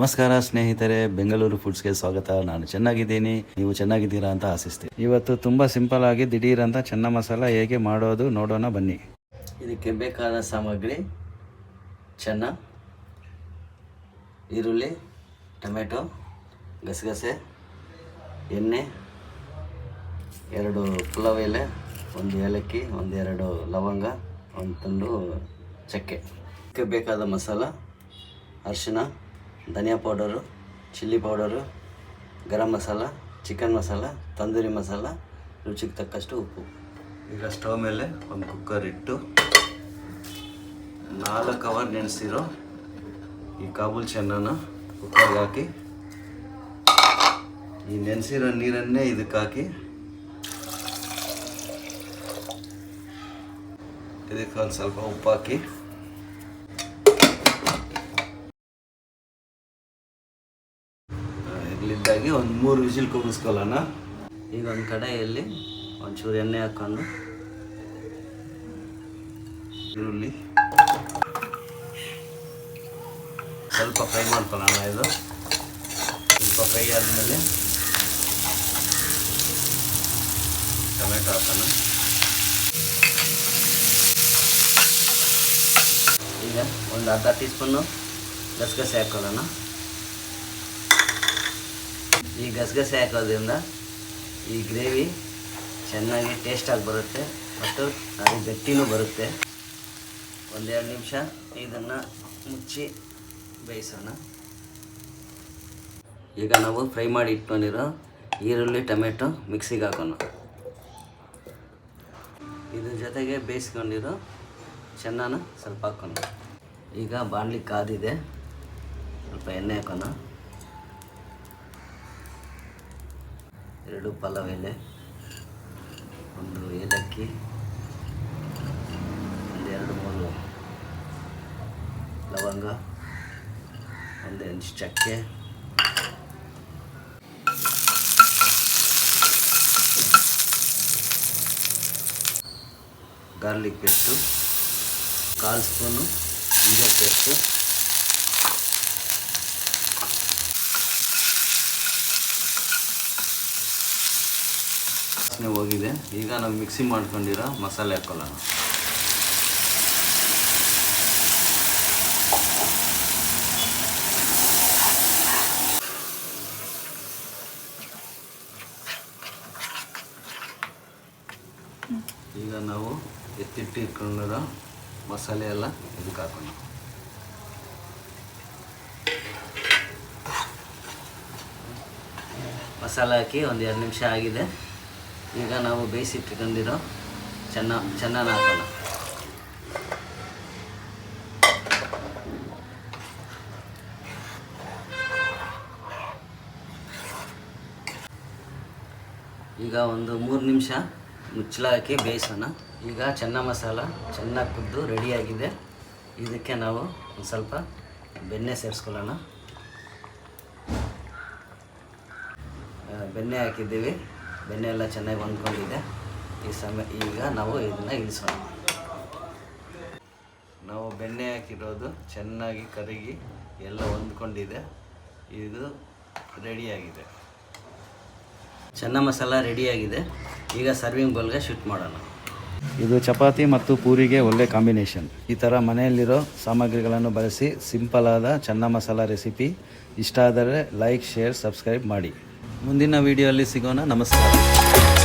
ನಮಸ್ಕಾರ ಸ್ನೇಹಿತರೆ, ಬೆಂಗಳೂರು ಫುಡ್ಸ್ಗೆ ಸ್ವಾಗತ. ನಾನು ಚೆನ್ನಾಗಿದ್ದೀನಿ, ನೀವು ಚೆನ್ನಾಗಿದ್ದೀರಾ ಅಂತ ಆಶಿಸ್ತೀನಿ. ಇವತ್ತು ತುಂಬ ಸಿಂಪಲ್ ಆಗಿ ದಿಢೀರ್ ಅಂತ ಚೆನ್ನ ಮಸಾಲ ಹೇಗೆ ಮಾಡೋದು ನೋಡೋಣ ಬನ್ನಿ. ಇದಕ್ಕೆ ಬೇಕಾದ ಸಾಮಗ್ರಿ: ಚೆನ್ನ, ಈರುಳ್ಳಿ, ಟೊಮೆಟೊ, ಗಸಗಸೆ, ಎಣ್ಣೆ, 2 ಪುಲಾವ್ ಎಲೆ, 1 ಏಲಕ್ಕಿ, 1-2 ಲವಂಗ, 1 ತುಂಡು ಚಕ್ಕೆ. ಇದಕ್ಕೆ ಬೇಕಾದ ಮಸಾಲ: ಅರಿಶಿನ, ಧನಿಯಾ powder, chilli powder, garam masala, chicken masala, tandoori masala, ರುಚಿಗೆ ತಕ್ಕಷ್ಟು ಉಪ್ಪು. ಈಗ ಸ್ಟವ್ ಮೇಲೆ ಒಂದು ಕುಕ್ಕರ್ ಇಟ್ಟು 4 ಅವರ್ ನೆನೆಸಿರೋ ಈ ಕಾಬೂಲ್ ಚೆನ್ನನ ಕುಕ್ಕರ್ಗೆ ಹಾಕಿ, ಈ ನೆನೆಸಿರೋ ನೀರನ್ನೇ ಇದಕ್ಕೆ ಹಾಕಿ, ಇದಕ್ಕೆ ಒಂದು ಸ್ವಲ್ಪ ಉಪ್ಪು ಹಾಕಿ, ಇಲ್ಲಿದ್ದಾಗಿ ಒಂದು 3 ವಿಸಿಲ್ ಕೂಗಿಸ್ಕೊಳ್ಳೋಣ. ಈಗ ಒಂದು ಕಡೆಯಲ್ಲಿ ಒಂಚೂರು ಎಣ್ಣೆ ಹಾಕ್ಕೊಂಡು ಈರುಳ್ಳಿ ಸ್ವಲ್ಪ ಫ್ರೈ ಮಾಡ್ಕೊಳ್ಳೋಣ. ಇದು ಸ್ವಲ್ಪ ಫ್ರೈ ಆದಮೇಲೆ ಟೊಮೆಟೊ ಹಾಕೋಣ. ಈಗ ಒಂದು ಅರ್ಧ ಟೀ ಸ್ಪೂನು ಗಸಗಸೆ ಹಾಕೊಳ್ಳೋಣ. ಈ ಗಸಗಸೆ ಹಾಕೋದ್ರಿಂದ ಈ ಗ್ರೇವಿ ಚೆನ್ನಾಗಿ ಟೇಸ್ಟಾಗಿ ಬರುತ್ತೆ ಮತ್ತು ಅದು ಗಟ್ಟಿನೂ ಬರುತ್ತೆ. 1-2 ನಿಮಿಷ ಇದನ್ನು ಮುಚ್ಚಿ ಬೇಯಿಸೋಣ. ಈಗ ನಾವು ಫ್ರೈ ಮಾಡಿ ಇಟ್ಕೊಂಡಿರೋ ಈರುಳ್ಳಿ, ಟೊಮೆಟೊ ಮಿಕ್ಸಿಗೆ ಹಾಕೋಣ. ಇದ್ರ ಜೊತೆಗೆ ಬೇಯಿಸ್ಕೊಂಡಿರೋ ಚೆನ್ನನ ಸ್ವಲ್ಪ ಹಾಕೋಣ. ಈಗ ಬಾಣಲಿ ಕಾದಿದೆ, ಸ್ವಲ್ಪ ಎಣ್ಣೆ ಹಾಕೋಣ. 2 ಪಲಾವ್ ಎಲೆ, 1 ಏಲಕ್ಕಿ, 1-2-3 ಲವಂಗ, 1 ಇಂಚ್ ಚಕ್ಕೆ, garlic paste, 1/4 spoon ginger paste, ಹೋಗಿದೆ. ಈಗ ನಾವು ಮಿಕ್ಸಿ ಮಾಡ್ಕೊಂಡಿರೋ ಮಸಾಲೆ ಹಾಕೊಳ್ಳೋಣ. ಈಗ ನಾವು ಎತ್ತಿಟ್ಟಿಟ್ಕೊಂಡಿರೋ ಮಸಾಲೆ ಎಲ್ಲ ಇದಕ್ಕೆ ಹಾಕೋಣ. ಮಸಾಲೆ ಹಾಕಿ 1-2 ನಿಮಿಷ ಆಗಿದೆ. ಈಗ ನಾವು ಬೇಯಿಸಿಟ್ಕೊಂಡಿರೋ ಚೆನ್ನನ ಹಾಕೋಣ. ಈಗ ಒಂದು 3 ನಿಮಿಷ ಮುಚ್ಚಳ ಹಾಕಿ ಬೇಯಿಸೋಣ. ಈಗ ಚೆನ್ನ ಮಸಾಲ ಚೆನ್ನಾಗಿ ಕುದ್ದು ರೆಡಿಯಾಗಿದೆ. ಇದಕ್ಕೆ ನಾವು ಒಂದು ಸ್ವಲ್ಪ ಬೆಣ್ಣೆ ಸೇರಿಸ್ಕೊಳ್ಳೋಣ. ಬೆಣ್ಣೆ ಹಾಕಿದ್ದೀವಿ, ಬೆಣ್ಣೆ ಎಲ್ಲ ಚೆನ್ನಾಗಿ ಹೊಂದ್ಕೊಂಡಿದೆ. ಈಗ ನಾವು ಇದನ್ನು ಇಳಿಸೋಣ. ನಾವು ಬೆಣ್ಣೆ ಹಾಕಿರೋದು ಚೆನ್ನಾಗಿ ಕರಗಿ ಎಲ್ಲ ಹೊಂದ್ಕೊಂಡಿದೆ. ಇದು ರೆಡಿಯಾಗಿದೆ. ಚೆನ್ನ ಮಸಾಲ ರೆಡಿಯಾಗಿದೆ. ಈಗ ಸರ್ವಿಂಗ್ ಬೌಲ್ಗೆ ಶಿಫ್ಟ್ ಮಾಡೋಣ. ಇದು ಚಪಾತಿ ಮತ್ತು ಪೂರಿಗೆ ಒಳ್ಳೆ ಕಾಂಬಿನೇಷನ್. ಈ ಥರ ಮನೆಯಲ್ಲಿರೋ ಸಾಮಗ್ರಿಗಳನ್ನು ಬಳಸಿ ಸಿಂಪಲ್ ಆದ ಚೆನ್ನ ಮಸಾಲ ರೆಸಿಪಿ ಇಷ್ಟ ಆದರೆ ಲೈಕ್, ಶೇರ್, ಸಬ್ಸ್ಕ್ರೈಬ್ ಮಾಡಿ. ಮುಂದಿನ ವಿಡಿಯೋಲ್ಲಿ ಸಿಗೋಣ. ನಮಸ್ಕಾರ.